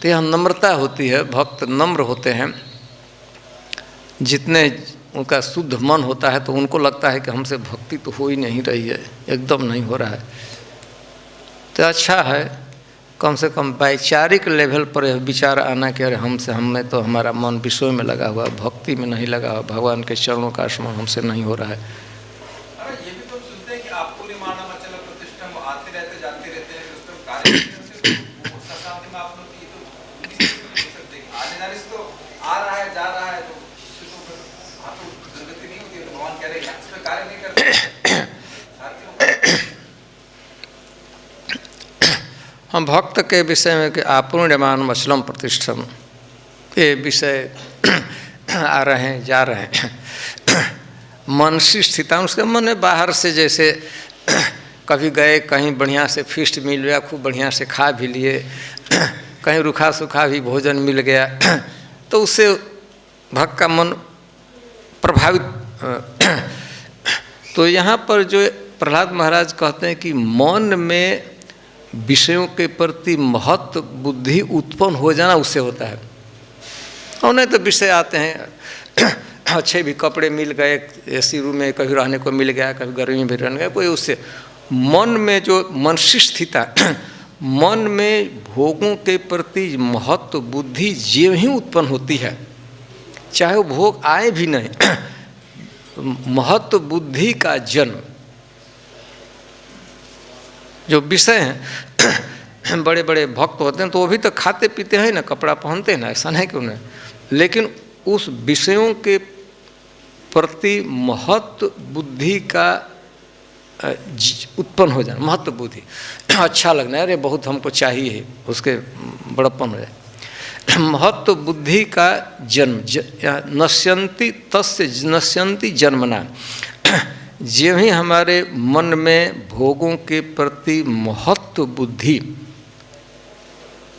तो यह नम्रता होती है, भक्त नम्र होते हैं। जितने उनका शुद्ध मन होता है तो उनको लगता है कि हमसे भक्ति तो हो ही नहीं रही है, एकदम नहीं हो रहा है। तो अच्छा है कम से कम वैचारिक लेवल पर यह विचार आना कि अरे हमसे, हमें तो हमारा मन विषय में लगा हुआ, भक्ति में नहीं लगा हुआ, भगवान के चरणों का स्मरण हमसे नहीं हो रहा है। ये भी तो सुनते हैं कि आपको नहीं माना मचल प्रतिष्ठा, आते रहते जाते रहते हैं, उस पर कार्य में आप लोग की तो आने जाने से तो आ रहा है जा रहा है, तो दुर्गति नहीं होती है। भगवान कह रहे हैं इस पर कार्य नहीं करते। हम भक्त के विषय में कि आपूर्ण्यमान मचलम प्रतिष्ठम, ये विषय आ रहे हैं जा रहे हैं। मनसी स्थिता, उसके मन में बाहर से जैसे कभी गए कहीं बढ़िया से फीस्ट मिल गया, खूब बढ़िया से खा भी लिए, कहीं रूखा सूखा भी भोजन मिल गया, तो उससे भक्त का मन प्रभावित। तो यहाँ पर जो प्रहलाद महाराज कहते हैं कि मन में विषयों के प्रति महत्व बुद्धि उत्पन्न हो जाना उससे होता है। और नहीं तो विषय आते हैं, अच्छे भी कपड़े मिल गए, एसी रूम में कभी रहने को मिल गया, कभी गर्मी में भी रहने गया, कोई उससे मन में जो मनसी स्थिता, मन में भोगों के प्रति महत्व बुद्धि जो ही उत्पन्न होती है, चाहे वो भोग आए भी नहीं, महत्व बुद्धि का जन्म, जो विषय हैं, बड़े बड़े भक्त होते हैं तो वो भी तो खाते पीते हैं ना, कपड़ा पहनते हैं ना, ऐसा नहीं कि उन्हें, लेकिन उस विषयों के प्रति महत्व बुद्धि का उत्पन्न हो जाना, महत्व बुद्धि, अच्छा लगना है, अरे बहुत हमको चाहिए, उसके बड़प्पन हो जाए। महत्व बुद्धि का जन्म, नश्यंती तस्य नश्यंती जन्मना, जो ही हमारे मन में भोगों के प्रति महत्व बुद्धि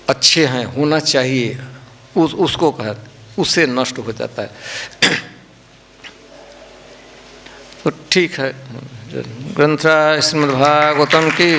अच्छे हैं, होना चाहिए, उसको कहा, उससे नष्ट हो जाता है। तो ठीक है, ग्रंथराज श्रीमद्भागवतम की